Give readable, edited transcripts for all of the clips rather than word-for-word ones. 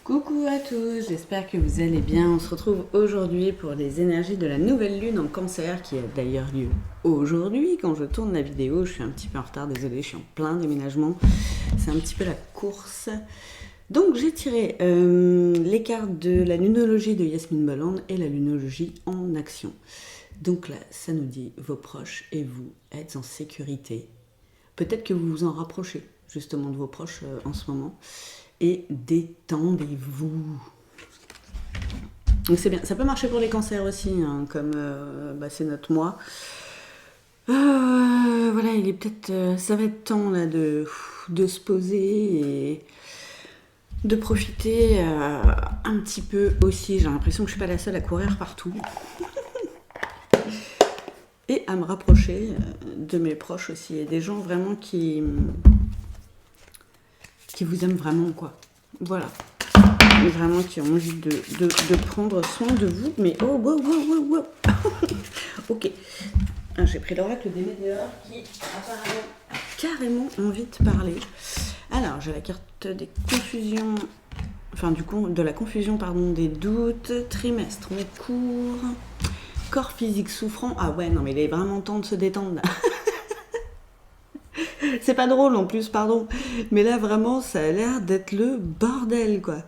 Coucou à tous, j'espère que vous allez bien. On se retrouve aujourd'hui pour les énergies de la nouvelle lune en cancer qui a d'ailleurs lieu aujourd'hui. Quand je tourne la vidéo, je suis un petit peu en retard, désolée, je suis en plein déménagement. C'est un petit peu la course. Donc j'ai tiré les cartes de la lunologie de Yasmine Bolland et la lunologie en action. Donc là, ça nous dit vos proches et vous êtes en sécurité. Peut-être que vous vous en rapprochez justement de vos proches en ce moment. Et détendez-vous. Donc c'est bien, ça peut marcher pour les cancers aussi, hein, comme c'est notre mois. Voilà, il est peut-être, ça va être temps là de se poser et de profiter un petit peu aussi. J'ai l'impression que je suis pas la seule à courir partout et à me rapprocher de mes proches aussi et des gens vraiment qui vous aiment vraiment, quoi. Voilà. Mais vraiment qui ont envie de prendre soin de vous. Mais oh, wow. Ok. J'ai pris l'oracle des météores qui apparemment a carrément envie de parler. Alors, j'ai la carte des confusions. Enfin, du coup, de la confusion, pardon, des doutes. Trimestre en cours. Corps physique souffrant. Ah ouais, non, mais il est vraiment temps de se détendre, là. C'est pas drôle en plus, pardon. Mais là, vraiment, ça a l'air d'être le bordel, quoi.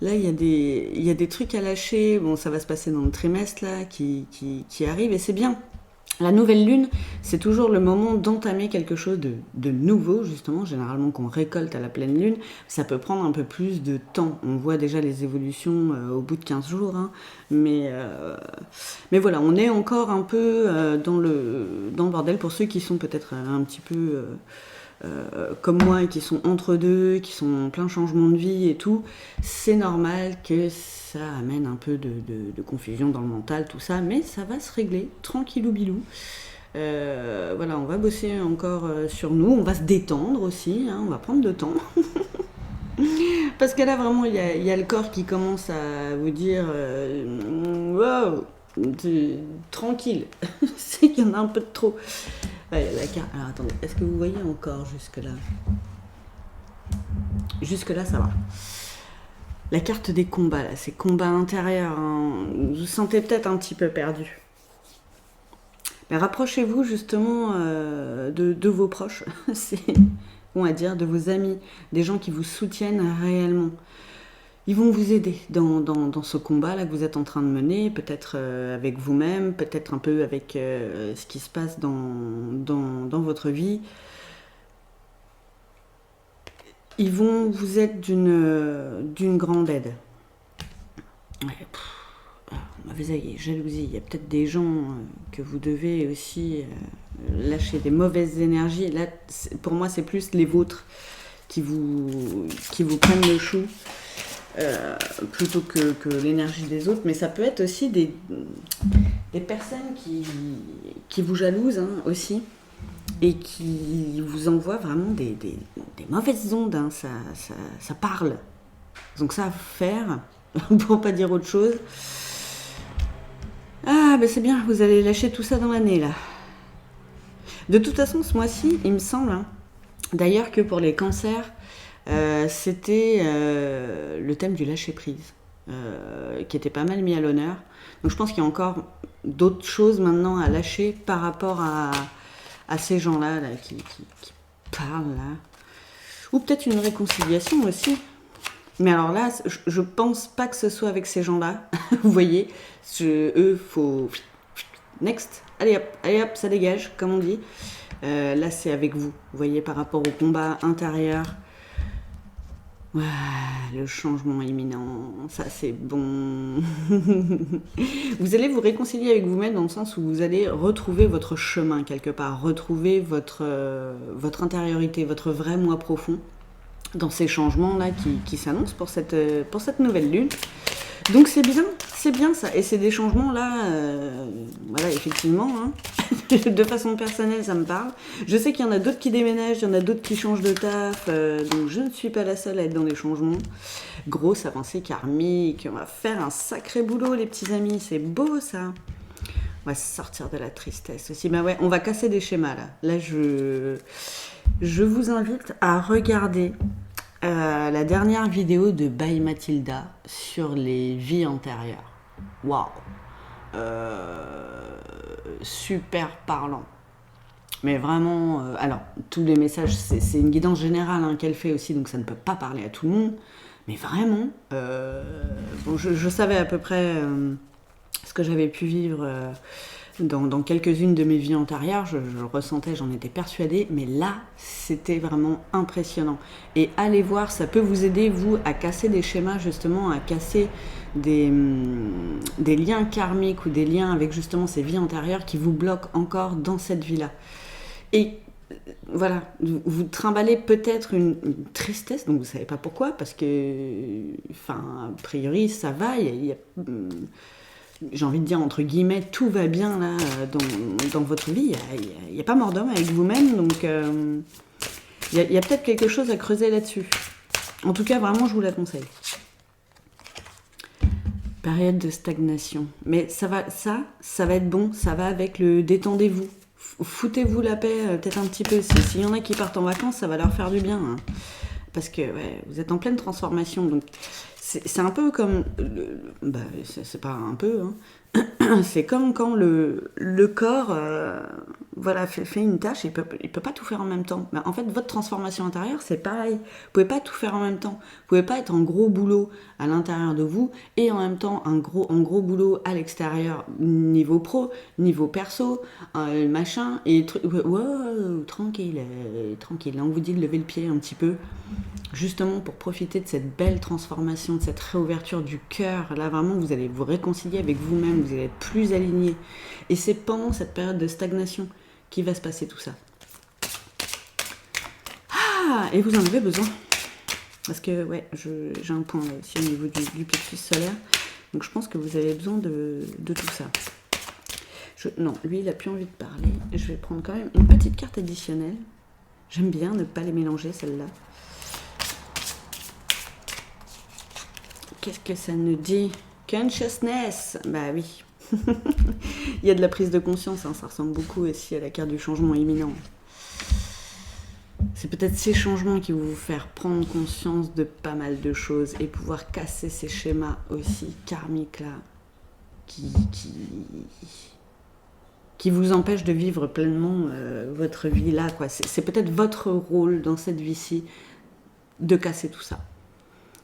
Là, il y a des trucs à lâcher. Bon, ça va se passer dans le trimestre, là, qui arrive. Et c'est bien. La nouvelle lune, c'est toujours le moment d'entamer quelque chose de nouveau, justement. Généralement, qu'on récolte à la pleine lune, ça peut prendre un peu plus de temps. On voit déjà les évolutions au bout de 15 jours. Hein. Mais voilà, on est encore un peu dans le bordel pour ceux qui sont peut-être un petit peu comme moi et qui sont entre deux, qui sont en plein changement de vie et tout. C'est normal que ça amène un peu de confusion dans le mental, tout ça, mais ça va se régler, tranquillou bilou. Voilà, on va bosser encore sur nous, on va se détendre aussi, hein, on va prendre de temps. Parce que là, vraiment, il y a le corps qui commence à vous dire wow, tranquille, c'est qu'il y en a un peu de trop. Ouais, la carte. Alors attendez, est-ce que vous voyez encore jusque-là? Jusque-là, ça va. La carte des combats, là, c'est combats intérieurs. Hein. Vous vous sentez peut-être un petit peu perdu. Mais rapprochez-vous justement de vos proches. C'est, on va dire, de vos amis, des gens qui vous soutiennent réellement. Ils vont vous aider dans ce combat-là que vous êtes en train de mener, peut-être avec vous-même, peut-être un peu avec ce qui se passe dans votre vie. Ils vont vous être d'une grande aide. Ouais, vous avez jalousie, il y a peut-être des gens que vous devez aussi lâcher, des mauvaises énergies. Là, pour moi, c'est plus les vôtres qui vous prennent le chou. Plutôt que l'énergie des autres, mais ça peut être aussi des personnes qui vous jalousent hein, aussi et qui vous envoient vraiment des mauvaises ondes, hein, ça parle. Donc ça à faire, pour pas dire autre chose. Ah ben c'est bien, vous allez lâcher tout ça dans l'année là. De toute façon ce mois-ci, il me semble, hein, d'ailleurs que pour les cancers, c'était le thème du lâcher-prise, qui était pas mal mis à l'honneur. Donc je pense qu'il y a encore d'autres choses maintenant à lâcher par rapport à ces gens-là là, qui parlent. Là. Ou peut-être une réconciliation aussi. Mais alors là, je pense pas que ce soit avec ces gens-là. Vous voyez, eux, faut... Next, allez hop, ça dégage, comme on dit. Là, c'est avec vous. Vous voyez, par rapport au combat intérieur. Ouais, le changement imminent, ça c'est bon. Vous allez vous réconcilier avec vous-même dans le sens où vous allez retrouver votre chemin quelque part, retrouver votre intériorité, votre vrai moi profond dans ces changements-là qui s'annoncent pour cette nouvelle lune. Donc c'est bien ça. Et c'est des changements là, voilà, effectivement, hein. De façon personnelle, ça me parle. Je sais qu'il y en a d'autres qui déménagent, il y en a d'autres qui changent de taf, donc je ne suis pas la seule à être dans les changements. Grosse avancée karmique, on va faire un sacré boulot les petits amis, c'est beau ça. On va sortir de la tristesse aussi. Bah ouais, on va casser des schémas là. Là, je vous invite à regarder La dernière vidéo de By Mathilda sur les vies antérieures. Waouh! Super parlant. Mais vraiment, alors, tous les messages, c'est une guidance générale hein, qu'elle fait aussi, donc ça ne peut pas parler à tout le monde. Mais vraiment, bon, je savais à peu près ce que j'avais pu vivre dans quelques-unes de mes vies antérieures. Je le ressentais, j'en étais persuadée. Mais là, c'était vraiment impressionnant. Et allez voir, ça peut vous aider, vous, à casser des schémas, justement, à casser des liens karmiques ou des liens avec justement ces vies antérieures qui vous bloquent encore dans cette vie-là. Et voilà, vous trimballez peut-être une tristesse, donc vous ne savez pas pourquoi, parce que, enfin, a priori, ça va, j'ai envie de dire, entre guillemets, tout va bien là dans votre vie, il n'y a pas mort d'homme avec vous-même, donc il y a peut-être quelque chose à creuser là-dessus. En tout cas, vraiment, je vous la conseille. Période de stagnation. Mais ça va être bon, ça va avec le détendez-vous. Foutez-vous la paix peut-être un petit peu. S'il y en a qui partent en vacances, ça va leur faire du bien. Hein. Parce que ouais, vous êtes en pleine transformation. Donc c'est un peu comme... c'est pas un peu. Hein. C'est comme quand le corps voilà, fait une tâche, il peut pas tout faire en même temps. Mais en fait, votre transformation intérieure, c'est pareil. Vous pouvez pas tout faire en même temps. Vous pouvez pas être en gros boulot à l'intérieur de vous et en même temps en gros boulot à l'extérieur, niveau pro, niveau perso, machin, et wow, tranquille. On vous dit de lever le pied un petit peu, justement pour profiter de cette belle transformation, de cette réouverture du cœur. Là, vraiment, vous allez vous réconcilier avec vous-même, vous allez être plus aligné. Et c'est pendant cette période de stagnation qu'il va se passer tout ça. Ah, et vous en avez besoin. Parce que, ouais, j'ai un point là aussi au niveau du plexus solaire. Donc, je pense que vous avez besoin de tout ça. Non, lui, il n'a plus envie de parler. Je vais prendre quand même une petite carte additionnelle. J'aime bien ne pas les mélanger, celle-là. Qu'est-ce que ça nous dit? Consciousness. Bah oui. Il y a de la prise de conscience, hein, ça ressemble beaucoup aussi à la carte du changement imminent. C'est peut-être ces changements qui vont vous faire prendre conscience de pas mal de choses et pouvoir casser ces schémas aussi karmiques là qui vous empêchent de vivre pleinement votre vie là, quoi. C'est peut-être votre rôle dans cette vie-ci de casser tout ça,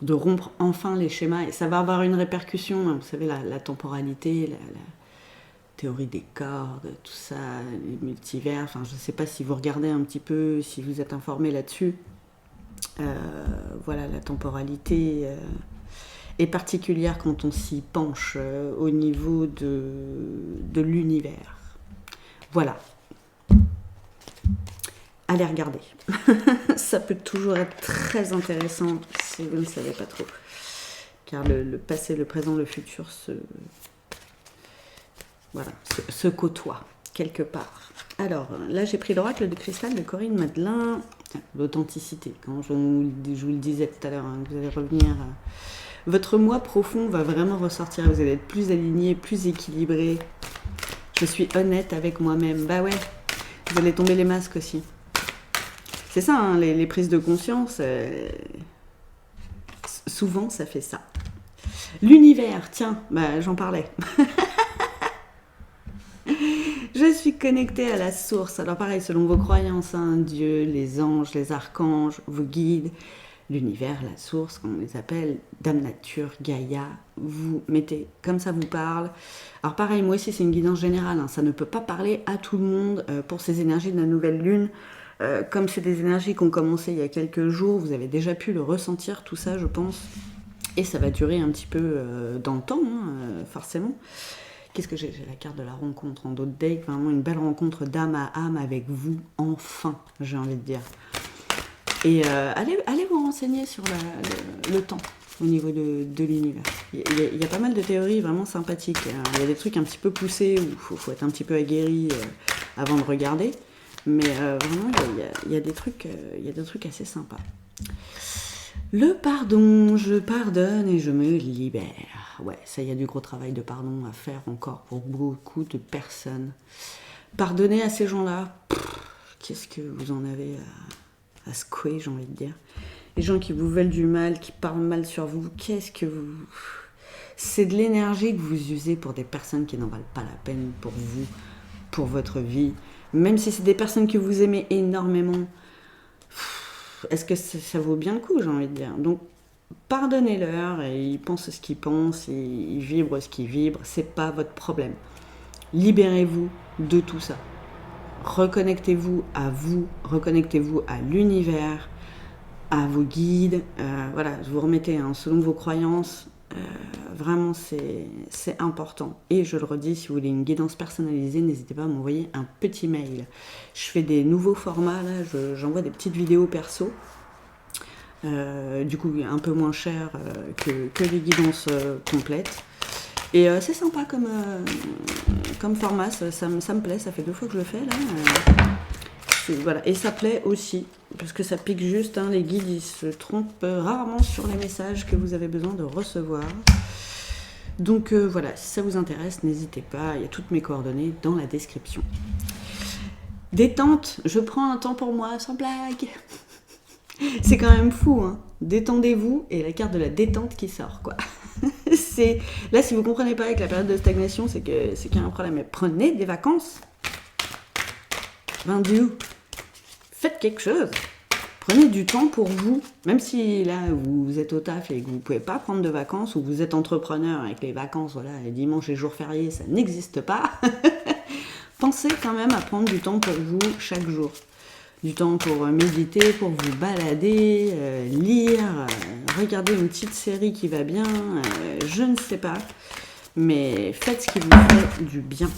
de rompre enfin les schémas, et ça va avoir une répercussion, hein, vous savez, la temporalité, la théorie des cordes, tout ça, les multivers, enfin je ne sais pas si vous regardez un petit peu, si vous êtes informé là-dessus, voilà, la temporalité est particulière quand on s'y penche au niveau de l'univers. Voilà. Allez regarder. Ça peut toujours être très intéressant si vous ne savez pas trop. Car le passé, le présent, le futur se côtoient quelque part. Alors, là, j'ai pris l'oracle de cristal de Corinne Madelin. L'authenticité, quand je vous le disais tout à l'heure, hein, vous allez revenir. Votre moi profond va vraiment ressortir. Vous allez être plus aligné, plus équilibré. Je suis honnête avec moi-même. Bah ouais, vous allez tomber les masques aussi. C'est ça, hein, les prises de conscience, souvent ça fait ça. L'univers, tiens, bah, j'en parlais. Je suis connectée à la source. Alors pareil, selon vos croyances, hein, Dieu, les anges, les archanges, vos guides, l'univers, la source, comme on les appelle, Dame Nature, Gaïa, vous mettez comme ça vous parle. Alors pareil, moi aussi c'est une guidance générale, hein, ça ne peut pas parler à tout le monde pour ces énergies de la nouvelle lune. Comme c'est des énergies qui ont commencé il y a quelques jours, vous avez déjà pu le ressentir, tout ça, je pense. Et ça va durer un petit peu dans le temps, hein, forcément. Qu'est-ce que j'ai la carte de la rencontre en d'autres decks, vraiment une belle rencontre d'âme à âme avec vous, enfin, j'ai envie de dire. Et allez vous renseigner sur le temps au niveau de l'univers. Il y a pas mal de théories vraiment sympathiques. Hein. Il y a des trucs un petit peu poussés où il faut être un petit peu aguerri avant de regarder. Mais vraiment, il y a des trucs assez sympas. Le pardon, je pardonne et je me libère. Ouais, ça, il y a du gros travail de pardon à faire encore pour beaucoup de personnes. Pardonner à ces gens-là, qu'est-ce que vous en avez à secouer, j'ai envie de dire. les gens qui vous veulent du mal, qui parlent mal sur vous, qu'est-ce que vous... C'est de l'énergie que vous usez pour des personnes qui n'en valent pas la peine pour vous, pour votre vie. Même si c'est des personnes que vous aimez énormément, est-ce que ça vaut bien le coup, j'ai envie de dire. Donc, pardonnez-leur, et ils pensent ce qu'ils pensent, et ils vibrent ce qu'ils vibrent, c'est pas votre problème. Libérez-vous de tout ça. Reconnectez-vous, reconnectez-vous à l'univers, à vos guides. Voilà, vous remettez selon vos croyances. Vraiment, c'est important. Et je le redis, si vous voulez une guidance personnalisée, n'hésitez pas à m'envoyer un petit mail. Je fais des nouveaux formats, là, j'envoie des petites vidéos perso. Du coup, un peu moins cher que les guidances complètes. Et c'est sympa comme format, ça me plaît, ça fait 2 fois que je le fais là. Voilà. Et ça plaît aussi, parce que ça pique juste, les guides ils se trompent rarement sur les messages que vous avez besoin de recevoir. Donc voilà, si ça vous intéresse, n'hésitez pas, il y a toutes mes coordonnées dans la description. Détente, je prends un temps pour moi, sans blague. C'est quand même fou, Détendez-vous et la carte de la détente qui sort, quoi. Là, si vous comprenez pas avec la période de stagnation, c'est qu'il y a un problème. Mais prenez des vacances. Faites quelque chose. Prenez du temps pour vous. Même si là, vous êtes au taf et que vous ne pouvez pas prendre de vacances, ou vous êtes entrepreneur avec les vacances, voilà, les dimanches et jours fériés, ça n'existe pas. Pensez quand même à prendre du temps pour vous chaque jour. Du temps pour méditer, pour vous balader, lire, regarder une petite série qui va bien, je ne sais pas. Mais faites ce qui vous fait du bien.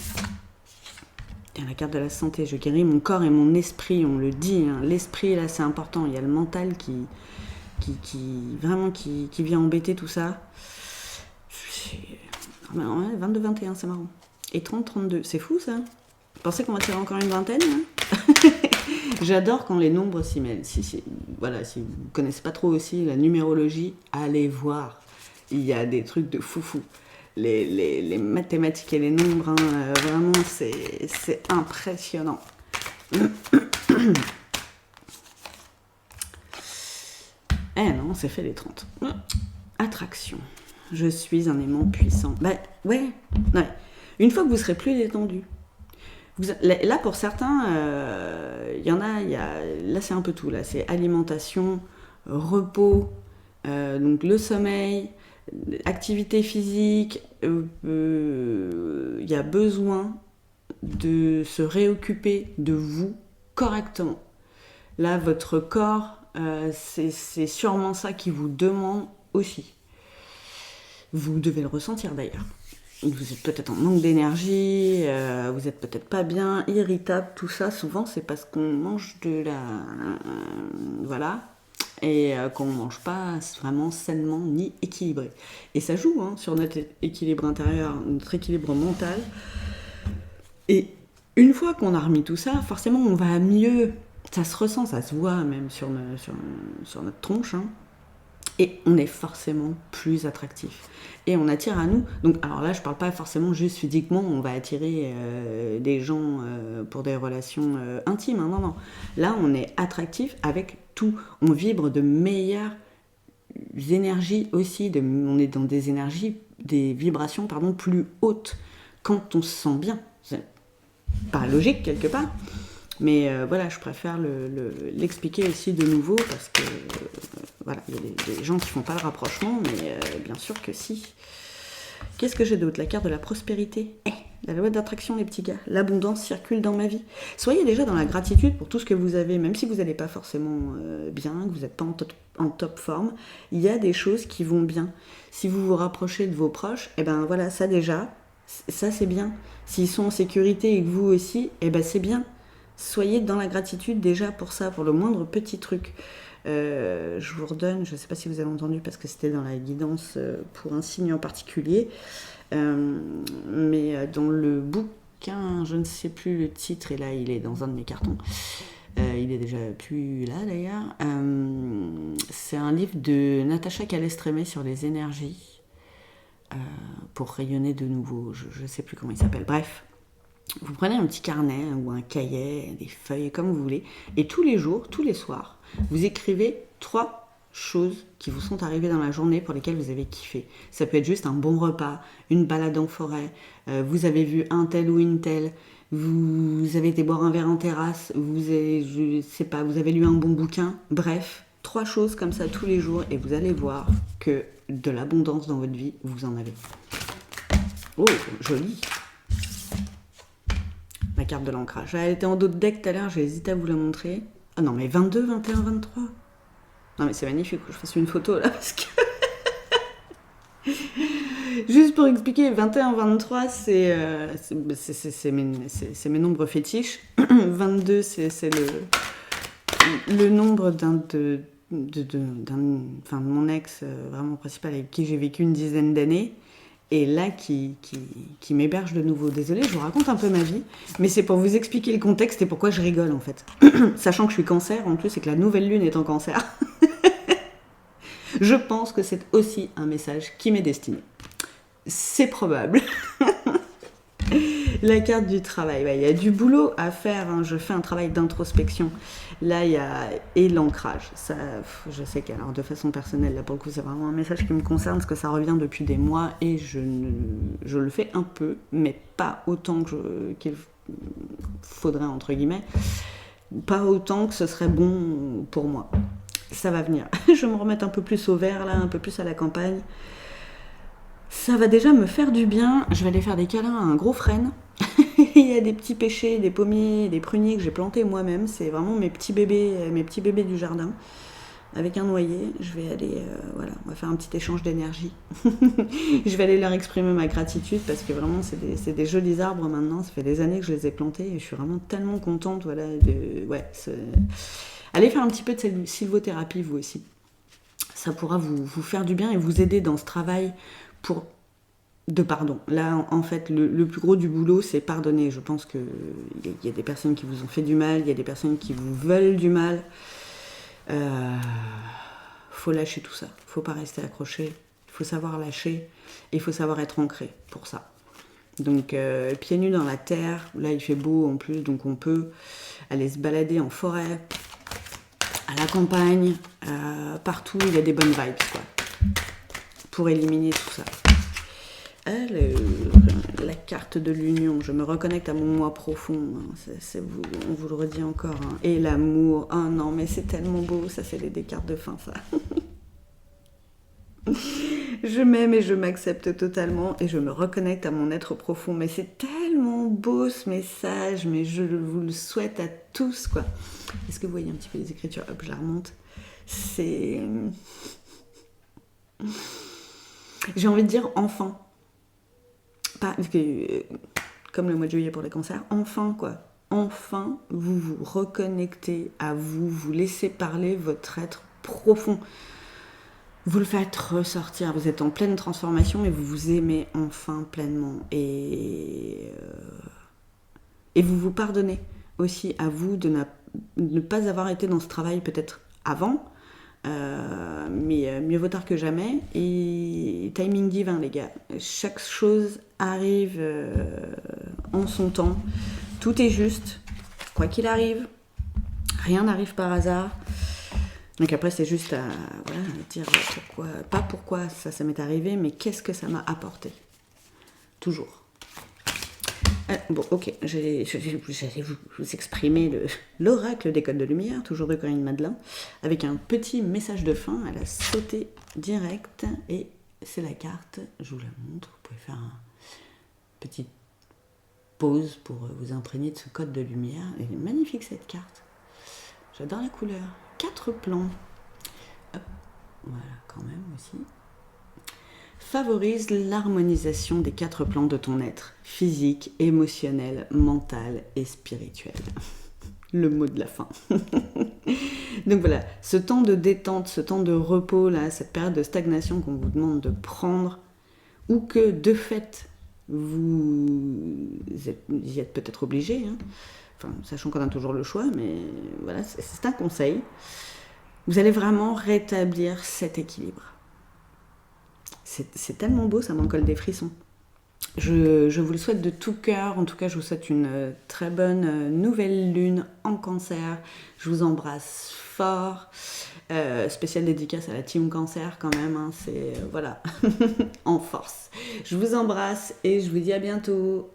Tiens, la carte de la santé, je guéris mon corps et mon esprit, on le dit. L'esprit, là, c'est important. Il y a le mental qui vient embêter tout ça. 22-21, c'est marrant. Et 30-32, c'est fou ça. Vous pensez qu'on va tirer encore une vingtaine J'adore quand les nombres s'y mêlent. Voilà, si vous ne connaissez pas trop aussi la numérologie, allez voir. Il y a des trucs de foufou. Les mathématiques et les nombres, vraiment, c'est impressionnant. Non, c'est fait les 30. Attraction. Je suis un aimant puissant. Ouais. Une fois que vous serez plus détendu, là, pour certains, il y en a, là c'est un peu tout. Là, c'est alimentation, repos, donc le sommeil, activité physique. Il y a besoin de se réoccuper de vous correctement. Là, votre corps, c'est sûrement ça qui vous demande aussi. Vous devez le ressentir d'ailleurs. Vous êtes peut-être en manque d'énergie, vous êtes peut-être pas bien, irritable, tout ça, souvent c'est parce qu'on mange voilà, et qu'on ne mange pas vraiment sainement ni équilibré. Et ça joue sur notre équilibre intérieur, notre équilibre mental. Et une fois qu'on a remis tout ça, forcément on va mieux, ça se ressent, ça se voit même sur notre tronche, et on est forcément plus attractif. Et on attire à nous. Donc, alors là, je parle pas forcément juste physiquement, on va attirer des gens pour des relations intimes. Non. Là, on est attractif avec tout. On vibre de meilleures énergies aussi. On est dans des énergies, des vibrations, plus hautes quand on se sent bien. C'est pas logique quelque part. Mais voilà, je préfère l'expliquer aussi de nouveau parce que voilà, il y a des gens qui font pas le rapprochement, mais bien sûr que si. Qu'est-ce que j'ai d'autre? La carte de la prospérité. La loi d'attraction, les petits gars. L'abondance circule dans ma vie. Soyez déjà dans la gratitude pour tout ce que vous avez, même si vous n'allez pas forcément bien, que vous n'êtes pas en top forme. Il y a des choses qui vont bien. Si vous vous rapprochez de vos proches, voilà, ça déjà, ça c'est bien. S'ils sont en sécurité et que vous aussi, c'est bien. Soyez dans la gratitude déjà pour ça, pour le moindre petit truc. Je vous redonne, je ne sais pas si vous avez entendu parce que c'était dans la guidance pour un signe en particulier, mais dans le bouquin, je ne sais plus le titre, et là il est dans un de mes cartons, il est déjà plus là d'ailleurs, c'est un livre de Natacha Calestrémé sur les énergies pour rayonner de nouveau, je ne sais plus comment il s'appelle, bref. Vous prenez un petit carnet ou un cahier, des feuilles, comme vous voulez, et tous les jours, tous les soirs, vous écrivez 3 choses qui vous sont arrivées dans la journée pour lesquelles vous avez kiffé. Ça peut être juste un bon repas, une balade en forêt, vous avez vu un tel ou une telle, vous avez été boire un verre en terrasse, vous avez lu un bon bouquin, bref, 3 choses comme ça tous les jours et vous allez voir que de l'abondance dans votre vie, vous en avez. Oh, joli. La carte de l'ancrage. Elle était en dos de deck tout à l'heure, j'ai hésité à vous la montrer. Ah non, mais 22, 21, 23. Non, mais c'est magnifique que je fasse une photo là, parce que... Juste pour expliquer, 21, 23, c'est mes nombres fétiches. 22, c'est le nombre de mon ex vraiment principal avec qui j'ai vécu une dizaine d'années. Et là, qui m'héberge de nouveau. Désolée, je vous raconte un peu ma vie, mais c'est pour vous expliquer le contexte et pourquoi je rigole en fait. Sachant que je suis cancer, en plus, et que la nouvelle lune est en cancer. Je pense que c'est aussi un message qui m'est destiné. C'est probable. La carte du travail, il y a du boulot à faire, hein. Je fais un travail d'introspection. Là, il y a et l'ancrage. Ça, je sais qu'alors de façon personnelle, là pour le coup, c'est vraiment un message qui me concerne parce que ça revient depuis des mois et je le fais un peu, mais pas autant qu'il faudrait entre guillemets, pas autant que ce serait bon pour moi. Ça va venir. Je vais me remettre un peu plus au vert là, un peu plus à la campagne. Ça va déjà me faire du bien. Je vais aller faire des câlins à un gros frêne. Il y a des petits pêchers, des pommiers, des pruniers que j'ai plantés moi-même. C'est vraiment mes petits bébés du jardin. Avec un noyer, je vais aller, on va faire un petit échange d'énergie. Je vais aller leur exprimer ma gratitude parce que vraiment c'est des jolis arbres maintenant. Ça fait des années que je les ai plantés et je suis vraiment tellement contente. Allez faire un petit peu de sylvothérapie vous aussi. Ça pourra vous faire du bien et vous aider dans ce travail de pardon. Là, en fait, le plus gros du boulot, c'est pardonner. Je pense qu'il y a des personnes qui vous ont fait du mal, il y a des personnes qui vous veulent du mal. Faut lâcher tout ça. Faut pas rester accroché. Il faut savoir lâcher et il faut savoir être ancré pour ça. Donc, pieds nus dans la terre. Là, il fait beau en plus, donc on peut aller se balader en forêt, à la campagne, partout. Il y a des bonnes vibes, quoi, pour éliminer tout ça. La carte de l'union, je me reconnecte à mon moi profond, hein. On vous le redit encore, hein. Et l'amour, oh non mais c'est tellement beau, ça c'est des cartes de fin ça. Je m'aime et je m'accepte totalement et je me reconnecte à mon être profond, mais c'est tellement beau ce message, mais je vous le souhaite à tous quoi. Est-ce que vous voyez un petit peu les écritures? Hop, je la remonte. J'ai envie de dire enfin. Parce que, comme le mois de juillet pour les cancers, enfin quoi. Enfin, vous vous reconnectez à vous, vous laissez parler votre être profond. Vous le faites ressortir, vous êtes en pleine transformation et vous vous aimez enfin pleinement. Et vous vous pardonnez aussi à vous de ne pas avoir été dans ce travail peut-être avant. Mais mieux vaut tard que jamais. Et timing divin les gars, chaque chose arrive en son temps, tout est juste, quoi qu'il arrive, rien n'arrive par hasard. Donc après c'est juste à dire pourquoi ça m'est arrivé, mais qu'est-ce que ça m'a apporté, toujours. Bon, ok, j'allais vous exprimer l'oracle des codes de lumière, toujours de Corinne Madelin, avec un petit message de fin. Elle a sauté direct et c'est la carte, je vous la montre. Vous pouvez faire une petite pause pour vous imprégner de ce code de lumière. Elle est magnifique cette carte, j'adore la couleur. 4 plans, hop, voilà quand même aussi. Favorise l'harmonisation des 4 plans de ton être, physique, émotionnel, mental et spirituel. Le mot de la fin. Donc voilà, ce temps de détente, ce temps de repos, là, cette période de stagnation qu'on vous demande de prendre, ou que de fait, vous y êtes peut-être obligé, hein. Enfin, sachant qu'on a toujours le choix, mais voilà, c'est un conseil. Vous allez vraiment rétablir cet équilibre. C'est tellement beau, ça m'en colle des frissons. Je vous le souhaite de tout cœur. En tout cas, je vous souhaite une très bonne nouvelle lune en Cancer. Je vous embrasse fort. Spéciale dédicace à la team Cancer quand même. Hein, c'est voilà, en force. Je vous embrasse et je vous dis à bientôt.